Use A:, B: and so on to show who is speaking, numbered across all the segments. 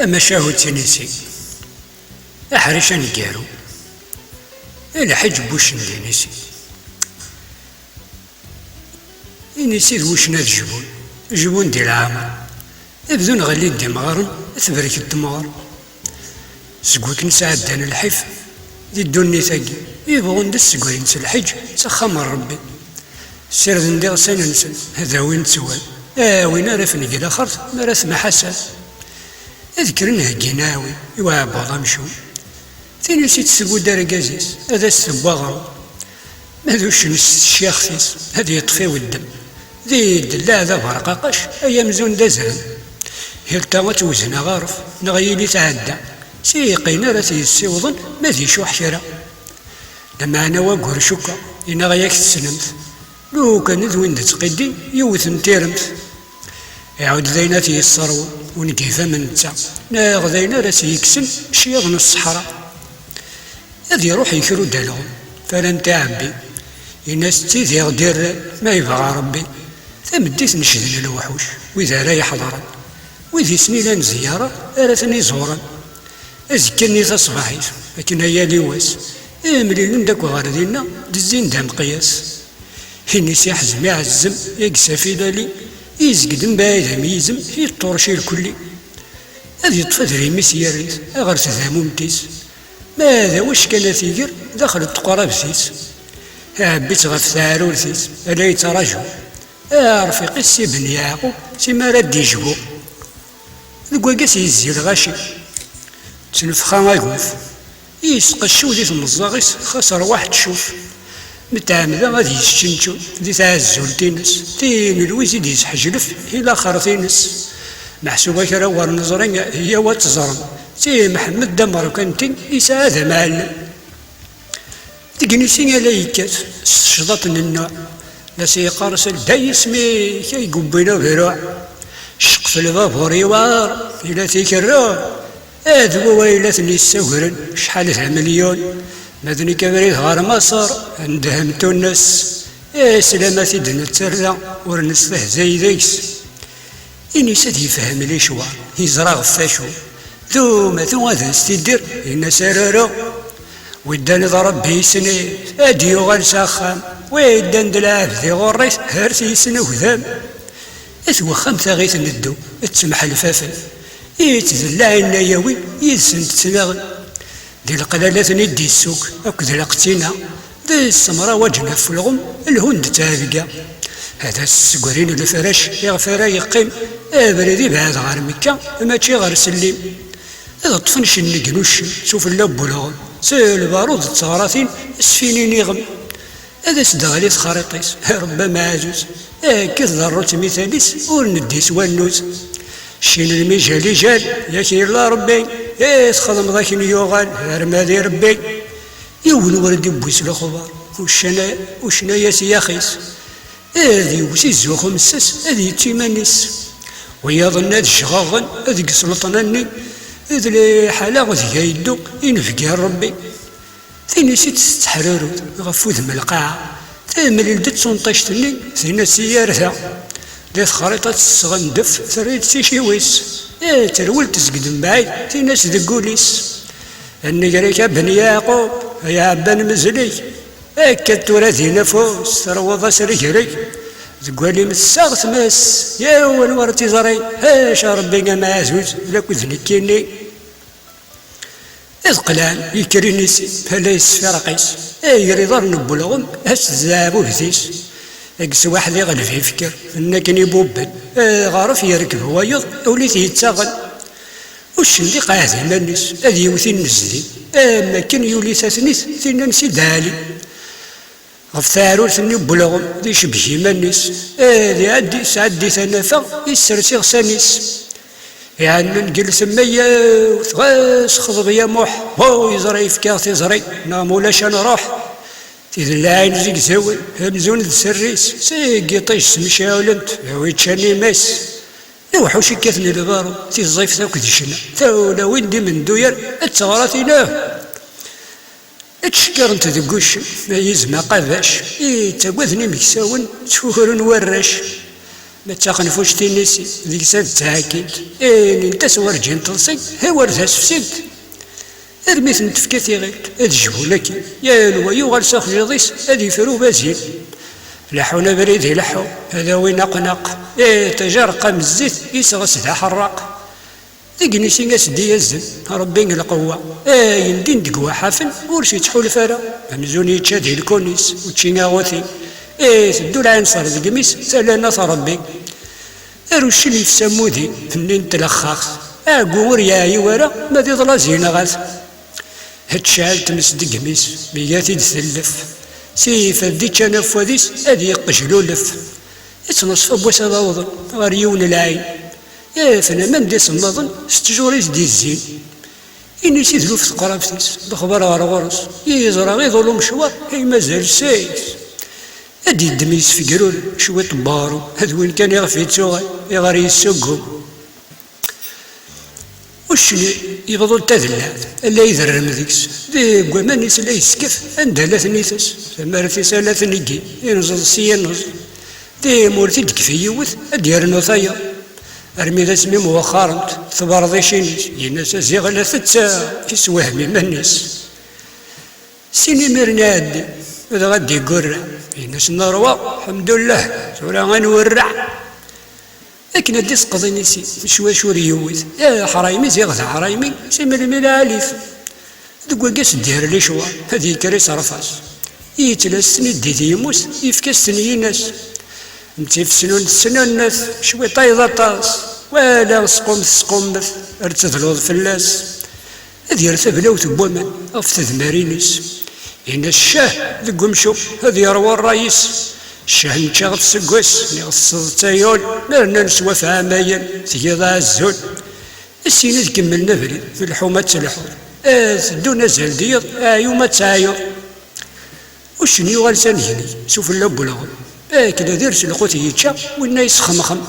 A: أما شاهو تنسي أحرش نقارو الحج بوش ندينيسي ينسي وشنا الجبون الجبون ديال العامر بدون غلي الدمغارن تبرك الدمغار سقوك نسعدان الحف دي الدنيا ثاقي يبغون دس سقوين الحج سخمر ربي سير ندير سننسن هذا وين تسوال وين راه نجي الاخر ما راه سمح حسن اذكر نهجيناوي يوعبوض مشو ثاني نسيت السبو دار كازيس هذا السباغر ما ذوش الشيخ ثيس هذا يطفي والدم ذي الدلا هذا برقاقش ايام زون دازان هلتا توزنا غارف نغيلي تعدى سيقينا راه تيسيوضن ما ذي شو حشره لما انا وقور شكا إنا غياك تسلمت لو كان ذوين تقدي يوثن تيرمت يعود ذينا تي الصرو ونكيفا من نتا ناغ ذينا راه تيكسن شياض من الصحراء هذا يروح يكرو دالهم فلا نتا عبي الناس تيذي غدير ما يبغى ربي ثمديت نشدنا الوحوش وإذا راه يحضرن وإذا سنيلان زيارة راه زورا أزكني تصباحيت لكن هيا لواس مليلين داك غاردينا دزين دام قياس هني سيحزم يعزم يقسافي لالي يزقدم بايد ميزم يطورشي الكلي هذه يطفى ميس ياريث أغرس ذا ممتيز ماذا واش كان ثيقر دخل التقرى بسيس عبيت غف ثارورثيس ألا يتراجو رفيقي سي بن يعقوب سي ما راد يجبو الكواكاس يزي الغاشي تنفخا غايقوف يسقشو دي المزاغيس خسر واحد شوف متعمدا غادي يستنتو دي تعزل تينس تين الويزي دي يسحجلف الى خرطينس محسوبه كرا ور نزرين هي وتزرم سي محمد دمر كنتين يساعد معلم تقنيسين عليكات شضط النوع لا سيقارس الداي اسمي كي قبينا بروع شق في الباب وريوار الى تيكرو هذو ويلاتني السهرن شحال ذا مليون مدني كبريت غار مصر عندهم تونس سلامتي دنا الترى ورنسته زي ذيكس إني ساد يفهم لي شوار يزرع غفاشو ثم هذا استدر إن سرارو ودان ضرب بي سني أديو غال ساخام ويدان دلعب ذي غريت هرسي سنة وذام أتوخم ثغيث ندو تسمح الفافل يتذلع النيوي يدسن تتناغل دي القلالات ندي السوق أكد لقتينا دي السمرة وجنا في الغم الهند تابقا هذا السقرين الفراش يغفر يقيم بريدي بعد غار مكة ماشي غار سليم هذا طفنش النقنوش شوف اللب والغم سيل بارود التغراثين السفينين يغم هذا سدغليت خريطيس ربما عجوز كذ ضروت مثاليس ورنديس والنوز شين المجال جال ياكي الله ربي تخدم ذاك يوغال رمادي ربي يول ورد بويس الخبار وشنا يا سياخيس هذي وسي زوخو مسس هذي تيمانيس ويظن هاد الشغاغن هذي سلطناني هذي حاله غادي يدو ينفقها ربي ثاني سيت تستحررو غفوذ من القاعة ثامل لدت سنطيشتني ثينا سيارتها ديت خريطة الصغندف ثريد سيشيويس ترول تسقد بعيد في ناس ذقوليس النقريك بن يعقوب يا عبان مزلي اكدت ورثي نفوس تروض سرجري ذقولي مساغ تمس يا اول ورتي زري هاش ربي ما زوج لك ذنكيني إذ قلان يكرينيسي فلا يسفي رقيس يريضر نبولغم هاش زابو هزيس اقس واحد يغلب يفكر انك يبوبن غارف يركب وايض وليت يتساغل وش اللي قاعد مانيس هذه يوثي النزلي اما كان يولي ثاثنيس ثينا نسي دالي غف ثارو ثني بلغم ذي شبهي مانيس هذه عدي سعدي ثنافة يسرسي غسانيس يعني نقل سمية وثغاس خضب يا موح هو يزري يفكار تزري نامولاش انا روح تذلعين زيك زاول همزون السريس سيقي طيش سمشاولنت ويتشاني ماس نوحوشي كاثني لبارو تي الزيف ثاك ديشنا ثولا ويندي من دوير التغراثي له اتشكر انت ذقوش ما يزما قافاش تاقوذني مكساون تفوكرون وراش ما تخنفوش تينيسي ذيك ساد تاكيد انت سوار جين تلصي هو رزاس فسيد ارميت نتفكاتي غير هاد جبولك يا لوا يوغال ساخ جيضيس هادي فرو بازين لحونا بريد يلحو هذا وين نقنق تجارق الزيت يسغس ذا حراق تقنيسي ناس دي الزن ربي القوة يندين دقوا حافل ورشي تحول فرا مزوني تشادي الكونيس وتشينا غوثي تدو العين صار ذقميس سالانا ربي اروش اللي في سمودي فنين تلخخ قور يا يورا ما تضلا زينة غاث هتشال تمس دقميس مياتي تثلف سيف ديتش انا فواديس ادي قجلولف يتنصف بواس هذا وضن غريون العين يا فنا ما نديس النظن ستجوريس دي الزين إني سيدلو في قرافتيس بخبر غرغرس يزرع غير ظلو مشوار هي مازال سايس هادي الدميس في قرول شوية بارو هاد وين كان يغفي تسوغي يغري يسوقو وشني يبضل تذلات الا يذرم ذيكس ذي قوامانيس لا يسكف عندها لا ثنيثس ثمارتيس لا ثنيكي ينزل سي ينزل ذي مورتي دكفي يوث ادير نوثايا ارمي ذا سمي مؤخرا ثبار ذي شينيس يناس زيغ لا ثتسا كيس وهمي منيس سيني مرناد هذا غادي يقرع يناس نروى الحمد لله سورا غنورع لكن هادي سقضي نيسي شوي شوري يوث يا حرايمي زيغ ذا حرايمي سيمي الميلا اليف دقوا قاس دير لي شوا هادي كريس رفاس يتلسني ديتي يموس يفكسني ناس متيفسنون السنون الناس شوي طايضة طاس ولا سقوم مث ارتدلوض فلاس هادي يرتبلو تبومن غف تذمارينيس إن الشاه ذق مشو هادي يروى الرئيس الشاه نتشاغ تسقوس نغصد تايول نرنا نسوا في عمايل تيضا الزول السينة تكمل نفري في الحومة تلحو دون زال ديض يوم تايو وشني يغال سانيني سوف اللب لغم كدا ديرس القوت يتشا وإنا يسخمخم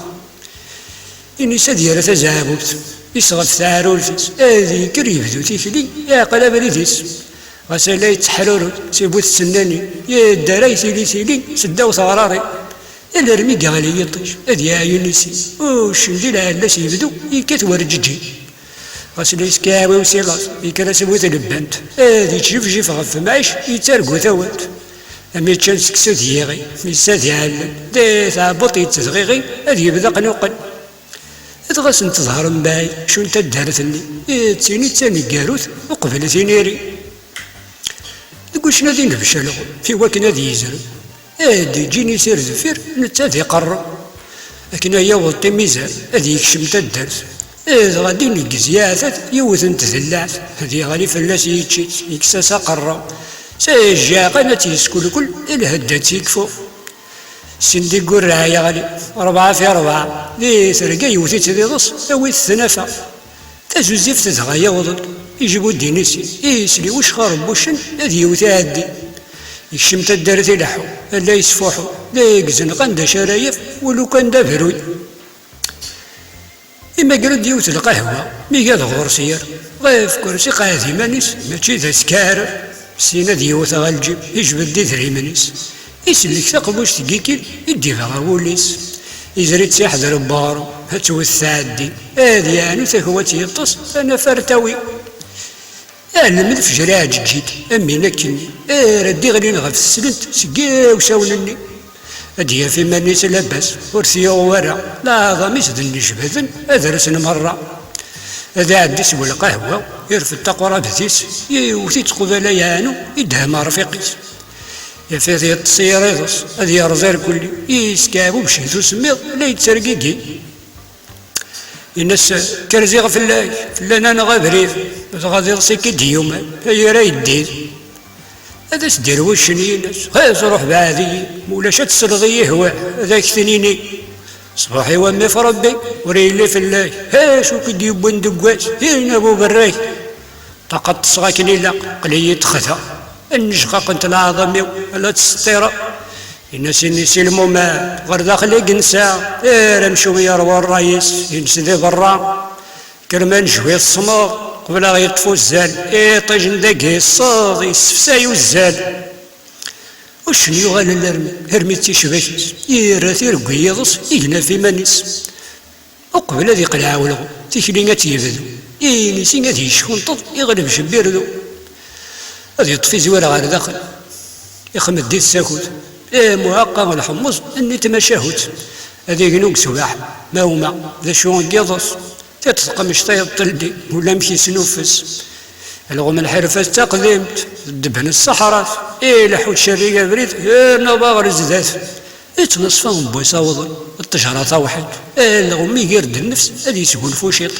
A: إني سديرة تزابوت يسغف ثارولتيس هذي كريبدو تيكلي يا قلب ريديس غسالا يتحررو سيبوت السناني يا الدراي سيلي سداو ثغراري إلا رمي قالي يطيش هذي عيونيسي وشندي لعلاش يبدو يكات ورججي غسالا يسكاوي وسيلاس يكرا سبوت البنت هذي تجفجف غف معيش يتارقو ثوات أمي تشان سكسو دياغي ميسادي عالم دي تعبط يتزغيغي هذي يبدا قنوقن تغاس نتظهر مباي شو نتا دارتني تسيني تاني كاروث وقبل تينيري تقول شنو ذي نفشلو في وكنا ذي يزرو هادي جيني سير زفير نتا ذي قرر لكن هيا وطي ميزان هذي يكشم تا الدرس غادي نقزياثات يوث نتذلعت هذي غالي فلاس يتشيت يكساسا قرر سيجا قناتي سكول كل الهدات يكفو سندي قرع يا غالي 4 في 4 ذي ثرقا يوثي تذيضص أوي الثنافة تزوزيف تتغايا وضل يجيبو دينيسي يسلي وش خارب وشن هذي يوثي هادي يكشم تدارتي لحو لا يسفوحو لا يقزن قندا شرايف ولو كان دا بروي إما قرد يوث القهوة ميقاد غورسير غيف كرسي قاذي مانيس ماشي ذا سكار سينا ديوث غالجيب يجبد دي ذري منيس يسلك ثقبوش تقيكيل يدي فيها وليس يزريد سيحضر بارو هتو الثادي هادي يعني ثكوات يطس أنا فرتوي أنا من الفجر عجيت أمي نكني ردي غلين غف السلنت سقاو ساولني هادي في مانيس لاباس ورثي ورا لا ضميس ذني جبذن أدرسن مرة هذا عندي سوى القهوة يرفد تقرا بثيس يوثي تقبل يانو يدهم رفيقيس يفيث التصير يضص هذي يرزير كلي يسكابو بشيثو سميض لا يتسرقيقي الناس كرزيغ فلان انا غابريف غادي يرسي كي يوما هي راه يدير هذا سدير وشني الناس خاص روح بعادي مولاش تسلغي هوا هذاك ثنيني صباحي وامي في ربي وريلي فلاي ها شو كي ديو بندقواس هنا ابو براي طاقت تصغاكني لا قليل تخثا النشقة كنت العظمي ولا تسطيرة الناس ينسي المومات غير داخل ينسى رمشو يروى الرئيس ينسى ذي برا كرمان شوية الصماغ قبل يطفو الزال طيجن داكي الصاغ يسفساي والزال وشن يغال الارمي هرمي تيشباكيس يرى تيرقي يضص يقنا في مانيس وقبل هذي قلعة ولغو تيكلي تيبدو ينسي غادي يشكونطط يغلب جبيردو غادي يطفي زوار على داخل يخمد ديت الساكوت معقق الحمص اني تمشاهوت هذي قنوك سباح ما هما ذا شون قيضص تتقمش طيب طلدي ولا مشي سنوفس الغم الحرفة تقدمت دبن الصحراء لحوت شرية بريد نباغر الزدات يتنصفهم بويصا وضل التجارة طاوحت الغم يقرد النفس هذي يسقون فوشيط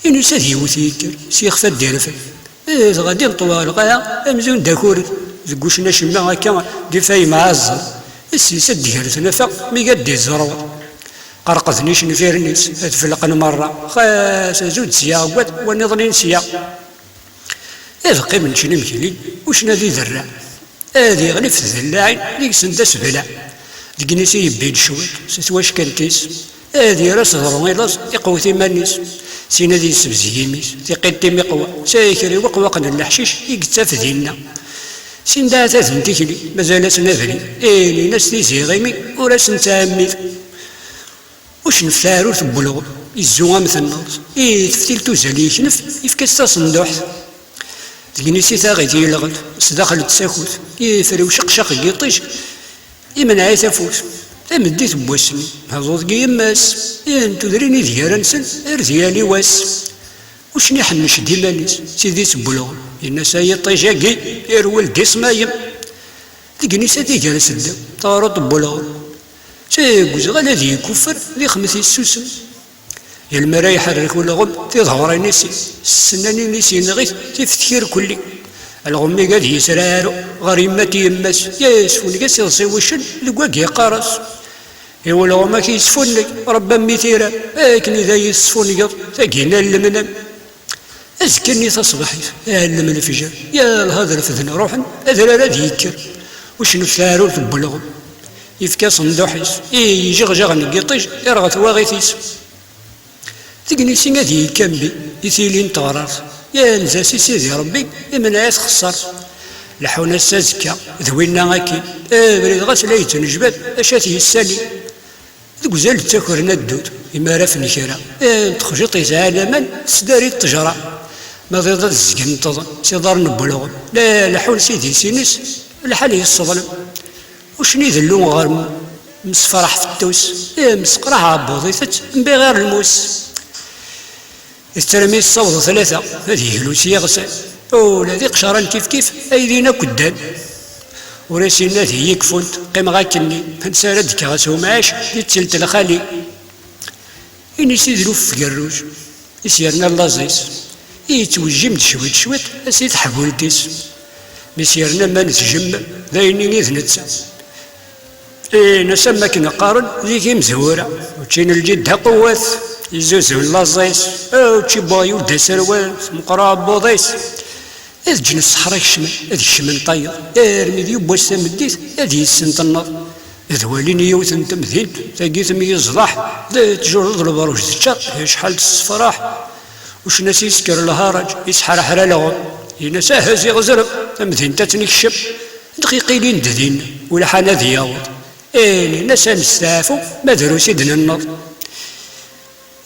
A: إني سادي وثيكر سيخفى الديرفة غادي نطوى الغاية أمزون داكور ذكوشنا شما هكا دي فاي معزر السيسة ديالت نفق مي قد الزروة قرقذنيش نفيرنيس تفلقن مرة خاس زود سياقات ونظنين سياق يبقي من شنو مكلي وشنا ذي ذرع هذي غني في الذلاعين ديك سندا سبلع ديك نسي يبين شويت سواش كنتيس هذي راس ضروري لاص يقوثي مانيس سينا ذي سبزيميس تيقيتي مقوى سايكري وقوى قن الحشيش يقتاف دينا سين دا تاثن تكلي مازال سنافري إني ناس تي زيغيمي وراس نتعمد وش نفتارو تبلغ يزوغا مثل النار تفتيل توزالي يكنف يفكس تصندوح تلقيني سيتا غيتي يلغل سداخل التساكوت يفريو شقشق يطيش يمنع يتفوت تمديت بواسني هضوض يماس انتو دريني ديال نسل ارزيالي واس وشني حنش ديمانيس سيدي تبلغ الناس يطيجاكي يرول ديس مايم تلقيني ساتي جالس الدم طارو طبلغ تيقوز غالا ذي يكفر ذي خمسي السوسن يا المرا يحرك ولا غم تظهر نسي السناني نسي نغيث تفتكير كلي الغمي قاد يسرارو غريمتي يماس يسفون قاس يصي وشن لقواك يقارس يقول غما كيسفون لك ربا ميثيرا لكن إذا يسفون قط تاقينا اللمنم أزكني تصبحي اللمن الفجر يا الهضر فذن روحا أذرا لا ذيكر وشنو ثارو تبلغم يفكا صندوحيس يجغجغ نقيطيش يرغث واغيثيس تقنيسي غادي يكمبي يثيلين طغرار يا نزاسي سيدي ربي يمنع يتخسر لحونا السازكا ذوينا غاكي بريد غاس لا يتنجبد اشاتي السالي تقزال تاكرنا الدود إما رافني كرا تخجط يزعل سداري التجرة ما ضيض الزقن تظن سيدار نبلغ لا لحول سيدي سينس الحال يصظلم وشني ذلو غير مسفرح في التوس مسقرح عبوضيثت بغير الموس التلاميذ صوت ثلاثة هذه هلوسية غسال ولا ذي قشران كيف أيدينا كدان وراسينا ذي يكفونت قيم غاكني هنسالة كغاسو معاش يتسلت الخالي إني سيدلو في قروج يسيرنا اللازيس يتوجم شويت شويت أسيد حبولتيس مسيرنا ما نتجم ذايني نذنتسا نسمى كنا قارن ذيك مزورة وتشين الجد قوات يزوزو اللازيس وتشي بايو دا سروال مقراب بوضيس إذ جن الصحراء الشمال هذي الشمال طير ارمي ذي بواس تمديت هذي السنت النار إذ واليني يوثن تمثيل تاقيت ميزضاح ذا تجرد البروج تشار شحال الصفراح وش ناس يسكر الهرج يسحر حرا لغم ينسى هزي غزرب تمثيل تاتني الشب دقيقين دذين ولا حانا ذياوض ناس نستعفو ما دارو سيدنا النار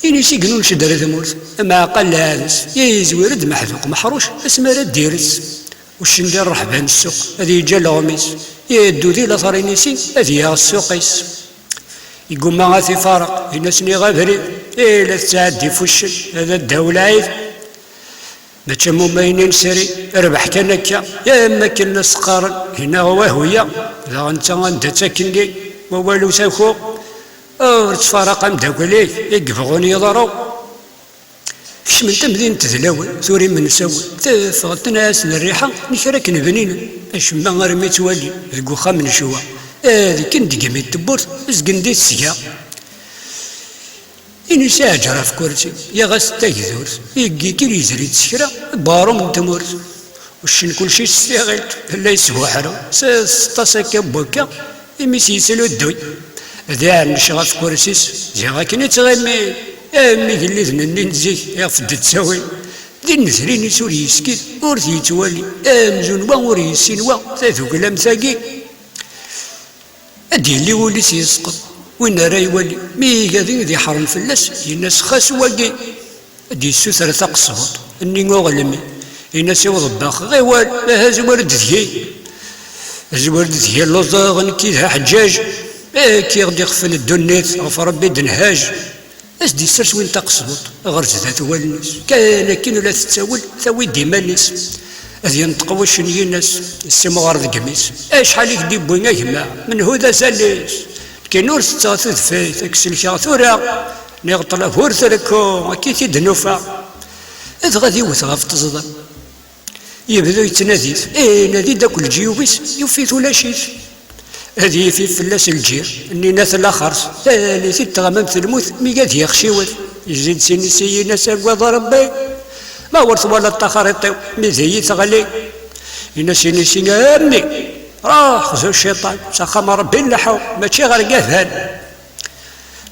A: إني سيقنون شدر ثمورت أما قال هذا يزورد محذوق محروش اسمه راه ديرس والشندير رحبان السوق هذه جا الغميس يدو ذي لطرينيسي هذه السوقيس يقول ما غاثي فارق الناس ني غابري لا تعدي فوشن هذا الدولة عيد ما تشمو ماينين سري ربح كنكا يا اما كنا سقارن هنا هو هويا اذا انت غندا تاكلني ووالو ساكو تفارق مداكلي يقفغوني يضرو كش من تمدين تذلاول ثوري من سوا تفغت ناس الريحه نكراك نبنين اش ما غير ما توالي ذكو خامن شوا هذه كندي قميت تبورت زقندي السيا إني ساجرة في كرسي يا غاس تاكذور يجي كي يزري تسكرا بارو من تمورت وشن كل شيء استغلت لا يسوى حرو سطاسكا بوكا يمسي يسلو الدوي ذا نشغل في كرسيس زي غاكني تغمي امي اللي ذنني نزيك يفض تساوي ذي نثريني سوري يسكت ورثي توالي امزون وري سينوا ثاثو كلام ثاقي أدي اللي وليس يسقط وين راه يولي مي قاعدين ذي حرم فلاس الناس خاس واقي أدي السوسر تقصبط إني غلمي الناس يوض باخ غيوال هذا ورد ذي الزورد ذي اللوزاغ كيدها حجاج كي غادي يغفل الدنيت غف ربي دنهاج أسدي السرس وين تقصبط غرز ذات والناس كان كين ولا تتساول ثوي ديما الناس هذي ينطق واش الناس السما غارض قميس شحال يدي بوينا يما من هذا سالس كي نور ستاثذ فايت اكسل ثورة نغطل فور تركو كي تدنوفا إذ غادي وثغف تصدر يبدو يتناديت نادي داك الجيوبيس يوفيت ولا شيت هذه في فلاس الجير اني ناس الاخر ثاني ست غمامة الموت مي قاد يخشيوت يزيد سيني سينا ساقوى ربي ما ورث ولا التخاريطيو مي زي تغلي إنا سيني سينا امي راه خزو الشيطان سخم ربي نلحو ماشي غير قاثان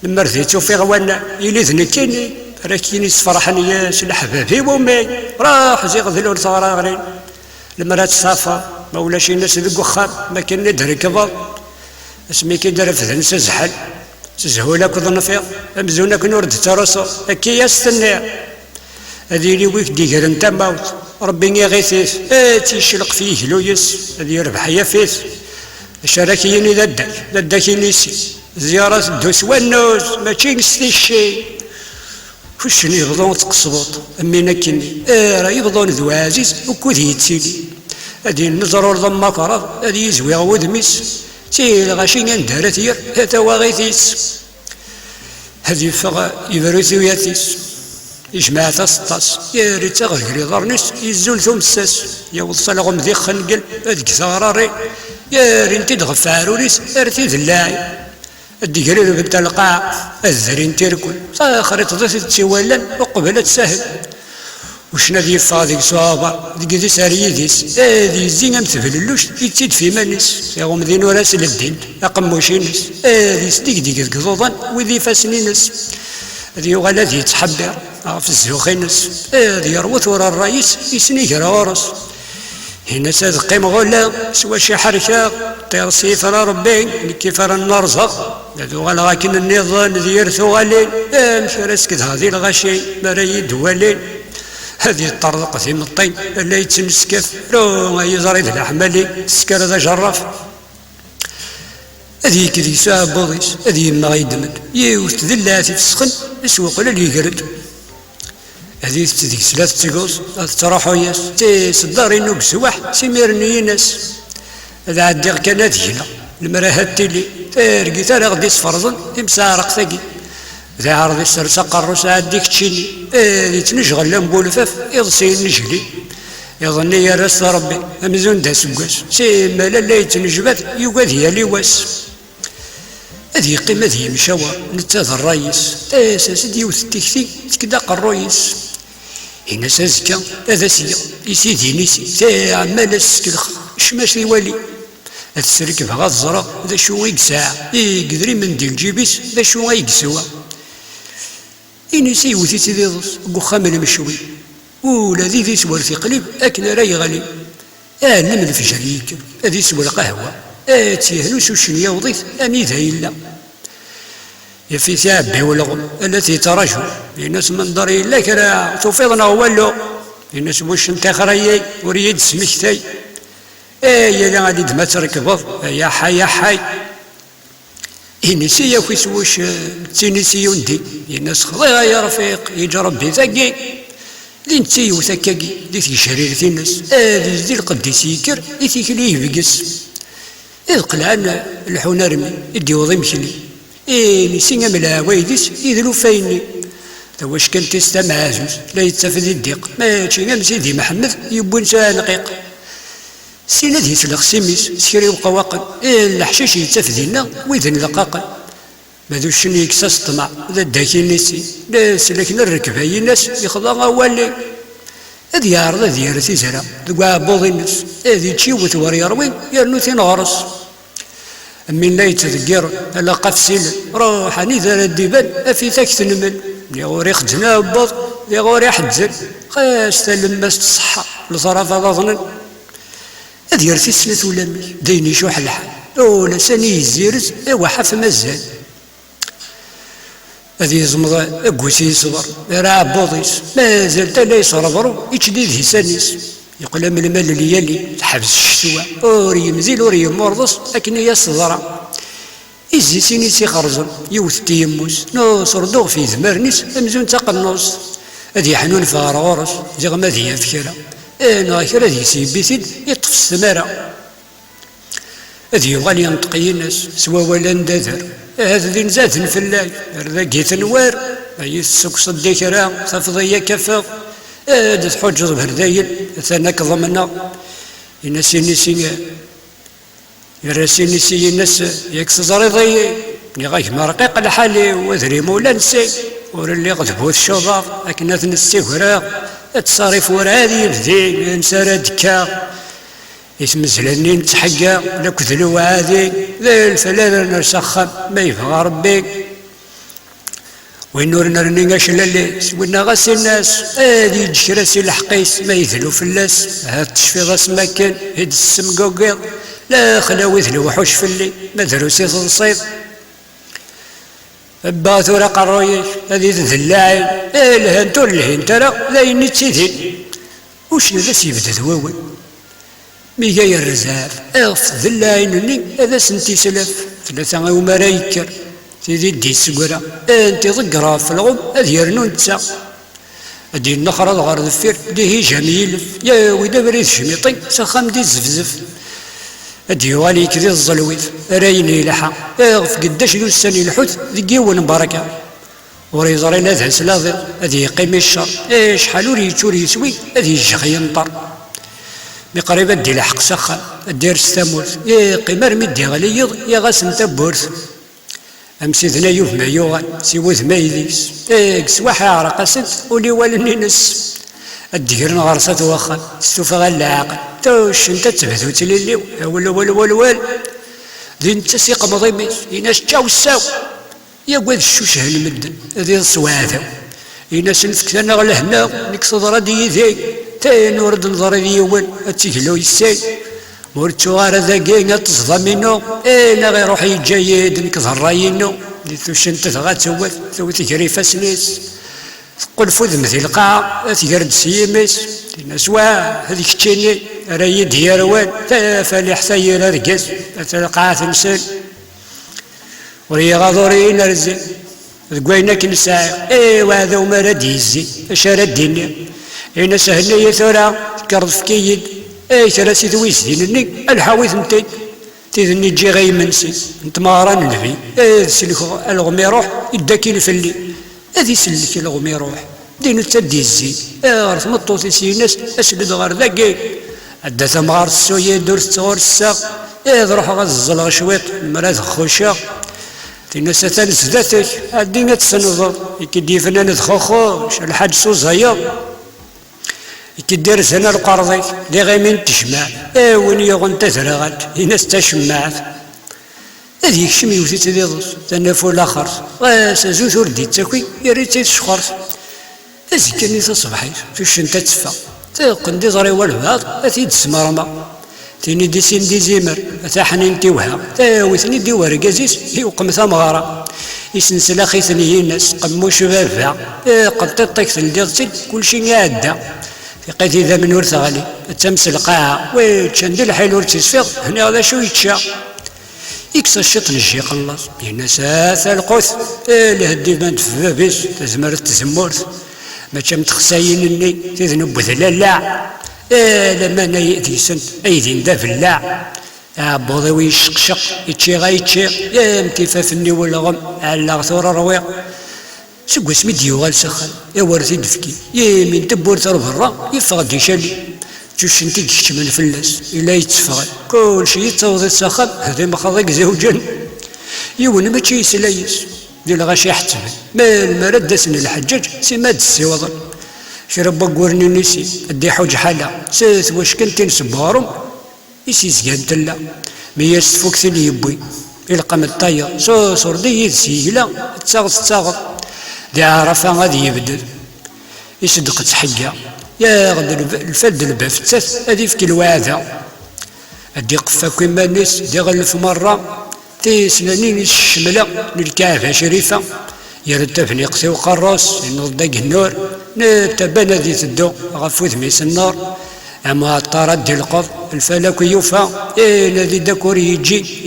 A: لما رثيتو في غوانا يليذني كيني راه كيني سفرحني ياس الحبابي وامي راه زيغذلو لصغراغرين لما راه تصافى ما ولاش الناس ذوك وخام ما كان ندري كبر اسمي كي دار فذن سزحل سزهولك ظنفيق امزونك نورد ترسو هكي يستنى هذه اللي ويك ديكر انت موت ربي يغيثيث تيشلق فيه لويس هذه يربح يفيث الشراكيين ذدك نيسي زيارة الدوس والنوز ماشي نستي الشي وشنو يبغون تقصبط امينا كني راه يبغون ذو عزيز وكود يتسيلي هذه النزر ضم كرض هذه يزوي ودميس تيل غاشي ندارت ير هتا واغيثيس هذه فغا يبرثو ياتيس يجمع تسطاس يا ريت غير ضرنيس يزول ثم الساس يا وصل غم ذي خنقل هذيك ثغراري يا ريت تدغف عروريس ارتي ذلاعي الدقري بنت القاع الذرين تركل صاخر تضيف تسوالا وقبلت سهل وشنا ذي فاضي صوابا ذي ساريديس هذه زينة مثفللوش يتسد في منس يغم ذي نوراس للدين أقموشينس هذه ستيك ديك قضوضا وذي فاسنينس هذه يغالى ذي يتحبر في الزوخينس هذه يروث ورا الرئيس يسنيك راورس هنا ساد قيم غلا سوا شي حركة طير سيفر ربي كيف راه نرزق هذو غالا لكن النظام ذي يرثو غالين مشي راسك هذه الغشي مرا دوالين هذه الطرق في الطين لا يتمسكف لو يزرد الأحمالي السكر هذا جرف هذه كذي ساعة بوضيس هذه ما غيدمن يوث ذلاتي في السخن السوق ولا اللي يقرد هذه تديك ثلاثة تقوز تروحو ياس تصدر إنو بسواح سيميرني ناس هذا عدي كانت هنا المراهات تيلي تارقي تارا غدي سفرزن يمسارق ثقي ذا عرض السرسة قروس عديك تشيني اللي تنشغل لنبولفاف يضسين نجلي يظني يا راس ربي امزون دا سكاس سيما لا يتنجبات يوقاد هي لواس هذه قيمة هي مشاور نتاذ الرئيس اساس ديوث التكتي تكدا الرئيس هنا سازكا هذا سيا يسيدي نيسي تاع مال السكلخ شماش يولي هذا السرك بغا الزرا ذا شو يقسع يقدري من ديال جيبيس ذا شو يقسوا إني سيوثي سيدي ضص قخام المشوي ولا ذي سوار في قليب أكن راي غالي نمل في شريك هذي سوار القهوة تيهلوس وشنيا وضيث أني ذا إلا يفي ثابي والغم التي ترجو الناس من داري إلا كرا تفيضنا ولو الناس وش انت خريي وريد سمكتي يا لا غادي ما تركبض يا حي يا حي إنسي يا وش تينسي يندي الناس خضيها يا رفيق يجرب بذاكي لنتي وثكاكي دي في شريرة الناس هذه ذي القديس يكر يثيك ليه بقس إذ قلعنا الحونا رمي يدي وضي مكلي نسينا من العوايدس يذلو فايني واش كان تستمع عزوز لا يتفذ الديق ماشي نام سيدي محمد يبون ساعة نقيق سينا ذي سلخ سيميس سكري وقواقل الحشاش يتفذينا ويذن لقاقل ماذو شنو يكساس الطمع ذا داكي نسي لا سلكنا الركب هاي الناس يخضع والي هذه يعرض هذه يرثي زرع ذوقع بوضي الناس هذه تشي وثوار يروين يرنو ثين غرس من لا يتذكر الا قفسيل روح اني ذا الديبان افي ثاك تنمل يا غوري خدنا بض يا غوري حجل خاص تلمس الصحة لصرف هذا ظنن هذه يرثي السنة ولا مي ديني شو حل حال ولا ساني يزيرز ايوا حف مازال هذه يزمض اكوسي يصبر راه بوضيس مازال تا لا يصربرو يتشديد هسانيس يقول من المال اللي تحبس الشتوى اوري يمزيل اوري يمرضص لكن هي الصدرة إزي سينيسي خرزن يوث تيموس نوصر دوغ في ذمرنيس أمزون تقنوس هذي حنون فارغورس زيغ ما ذي فكرة أنا كرا ذي سيبيثيد يطف السمارة هذي يغالي ينطقي الناس سوا ولا نداثر هذا ذي نزاد في الله هذا قيت نوار أي السوق صدي كرا تفضي كفاغ هذا تحوج بهردايل ثانا كضمنا الناس ينسي يراسيني سي الناس ياك زريضي غايك ما رقيق لحالي وذري مولا نسي ورا اللي غضبو الشوضار لكن نسي وراء تصاريف ورا هذه يبدي نسارا دكا اسم زلاني نتحقا لا كذلو هذه ذا الفلان نسخن ما يبغى ربي وين نورنا رنيناش لالي سوينا غاسي الناس هادي جكراسي الحقيس ما يذلو في اللاس هاد تشفي غاس مكان هاد السم قوقيض لا خلاوي ذلو وحوش في اللي ما دروسي تنصيب باثورا قرويش هادي تذلاعي الهنتو الهين ترى لا ينتسيدين وشنو ذا سيبدا ذواوي ميجاي الرزاف اغف ذلاعينني هذا سنتي سلف ثلاثة وما رايكر سيدي دي السقرة انت ضقرا في الغم هذي يرنون تسا هادي النخرة الغار ذفير دي جميل يا ويدا بريد شميطي سخام دي الزفزف هادي يغالي كذي الظلويث رايني لحا اغف قداش دو السني الحوت ذي ون بركة وريزرين هذا سلاظي هادي يقيم الشر شحال وري توري يسوي هادي يجغي ينطر بقريبا دي لحق سخان دير ستامورث قمر مدي غليظ يا غاسم تبورث أمسيدنا يوف ما يوغان سيوث ما يديس سواحي عرق أسد ولي والني نس الدير نغرسات واخا ستوفى غالا عاقل توش انت تبثو تليليو ول ذي انت سيق مضيميس يناش تشاو الساو يا قواد الشوشه المدن ذي الصواثو يناس نفكتنا غلهنا نيك صدرا دي ذي تاين ورد نظري ديوان اتيكلو يساي ورتو غار ذاكي تصدى منو انا غير روحي جايد نكظهر راينو توش انت تغاتوات ثوث كريفة سنيس تقول فوذ مثل القاعة تقرد سيميس نسوا هذيك تشيني راي دياروان فالي حساير رقاس القاعة تمثل وري غاضوري نرزي تقوينا كنساع ايوا هذا وما راد يزي اش راد الدنيا انا سهلنا يا ثورة تكرد في كيد اي ثلاثي ذويس دينني الحاوي ثمتين تيذني تجي غي منسي انت ما راه نبي سلك الغمي يروح يداكي في اللي هذي سلك الغمي يروح دينو تدي الزين غير تمطوطي سيناس اسلد غير ذاكي عدا ثمغار السوية دور تصغر الساق روح غزل شويط المراد خوشا تيناس تانس ذاتك عدينا تسنظر يكدي فنان ذخوخوش الحاج سوزايا كدير سنة القرضي لي غيمين تشمع وين يغن تزرغت يناس تشمعت هذي يكشم يوثي تديضس تنفو الاخر سازو ثوردي تاكوي يريد تشخرس هذي كاني تصبحي توش انت تفا تيقن دي زري والبعض اثي تسمرما تيني دي سين دي زيمر اتا حنين تيوها تاوثني دي ورقازيس يوقم ثمغارة يسنسل اخي ثني الناس قمو شبابها قد تطيك ثلديضتي كل شي عدى لقيت إذا من ورث غالي تمس القاعة ويتشندي الحيل ورتيسفيض هنا هذا شو يتشا يكسر الشط نجي قلاص الناس هذا القوث لهدي بنت في بابيس تزمر تزمورث ما تشم تخساين الني تذنب ذلالا لما انا يأتي سنت ايدي نداف اللاع بوضي ويشقشق يتشي غايتشي امتفاف الني والغم على غثور رويق سقو اسمي ديوغال سخن يا ورثي دفكي يمين تبور ترى برا يفقد يشالي جوش انتي كيش من فلاس الا يتفقد كل شي يتوضي السخن هذا ما خضيق زوجا يون ما تشي سلايس ديال غاشي يحتفل ما المرد دسن الحجاج سي ماد السيوضن شرب قورني نسي ادي حوج حاله ساس واش كنتي نسبارم يسي سكان تلا مياس تفوك ثلي يبوي يلقى من الطايا صور دي يدسيلا تساغط دي عرفة غادي يبدل يصدق تحقا يا غد الفد البفتات هذي في كل واعدة أدي قفا كيما الناس دي غلف مرة تيسنانين الشملة للكعبة شريفة يرتفني قسي وقراص ينوض داق النور نتبنى ذي تدو غف وذميس النار أما الطارد دي القض الفلك يوفى الذي داكور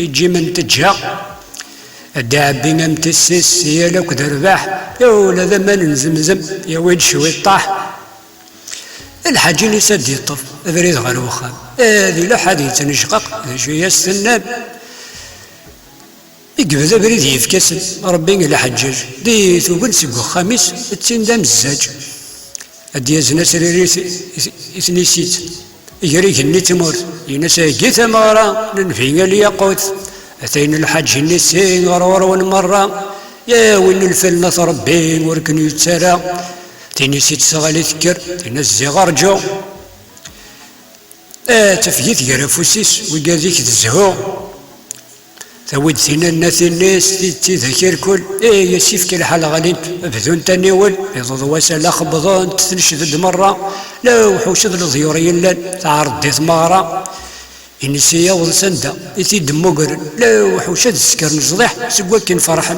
A: يجي من تجها الدعبي متسس يا لك درباح يا ولا من زمزم يا ويد شوي طاح الحاج يسد يطف ابريد غير وخام هذه لا حديث نشقق شويه السناب يقبل ابريد يفكسن ربي لا حجاج ديت وبنسق خميس تسين دام الزاج اديازنا سريري يسنيسيت يجريك النتمور ينسى جيت مارا ننفينا الياقوت أتينا الحج النسين غرور ونمرة يا وين الفلنة ربين وركن يتسارى تنسيت صغالي تكر تنزي غرجو تفيت غرفوسيس وقاذيك تزهو ثود ثينا الناس الناس تذكر كل يسيف كل حال غالب بدون تنيول يضض وسلا خبضان تنشد مرة لا وحوش الضيور يلان تعرض دي ثمارة إنسيا وضسندا يتيد مقرن لا وحوش السكر نصضيح سواكين فرحا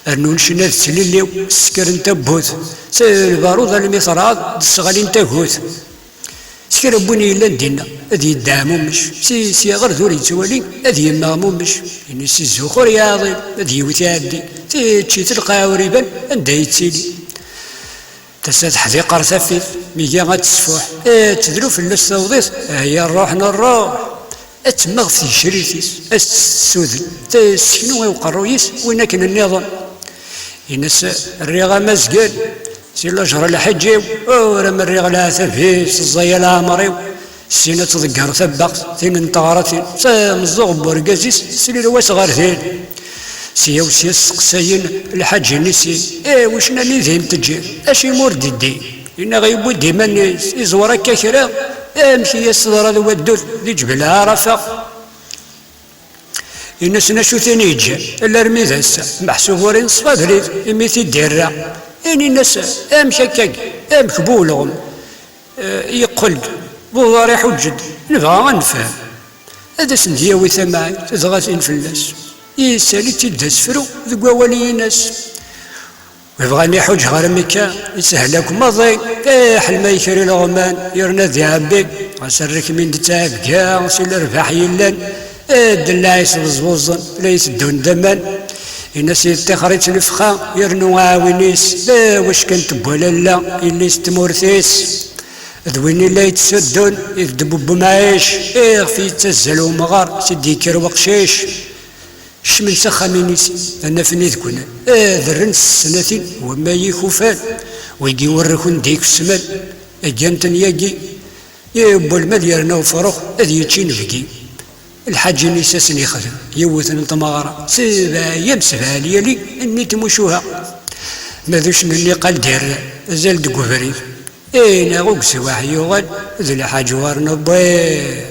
A: أرنون شناد سليليو السكر انت بوث البارود المصراد الصغالين تاهوث سكر بوني إلا ندينا هذه الدعم مش سي غير ذوري توالي هذه يمامو مش إنسي الزخور يا عظيم هذه وتعدي تشي تلقى وريبان عندها يتسيلي تساد حذيق رثافيث ميجا غتسفوح تدلو في التوضيط هي الروح الروح اتمغ في شريتيس السوذن تسكنو وقرويس وين كان النظام ينس الريغه مزقال سي الأجر الحجيو ورم الريغ لا ثفيس الزيا العمريو سينا تذكر ثبق ثين انتغرتين مزوغ بورقازيس سليل واسغار ثين سيا وسيا السقساين الحاج نسي وشنا اللي ذهن تجير اشي مورد الدين إنا غيبو ديما يزور هكا كرا امشي يصدر هذا ودوث ذي جبل عرفة الناس نشو ثاني يجي الا رميد هسا محسوب ورين صفادريد يميثي الديرة يعني الناس امشي هكاك امكبولهم يقل بوضاري حجد نبغى غنفهم هذا سندياوي ثماعي تزغاتين في الناس يسالي تدهز فرو ذو ولي ناس ويبغاني يحوج غير مكا يسهلك ماضي حل ما يكري الغمان يرنا ذهبك غسرك من دتاب كاع وسيل رباح يلان الدلايس وزوزن ليس دون دمان الناس يتخرج الفخا يرنو عاونيس لا واش كانت بولا لا اللي ستمورثيس ذويني لا يتسدون يذدبوا بمعيش في تزلوا مغار سيدي كير وقشيش شمن سخامينيسي أنا فني ذكونا ذرن السنتين وما يخوفان ويجي وركون ديك السمان أجانتن يجي يبو المديرنا وفرخ هذي يتشين بكي الحاج نساسني خدم يوثن الطماغرة 7 أيام 7 ليالي إني تمشوها ماذوش اللي قال دير زال دقوفريف إينا غوك سواح يوغل ذو الحاج وارنا بيه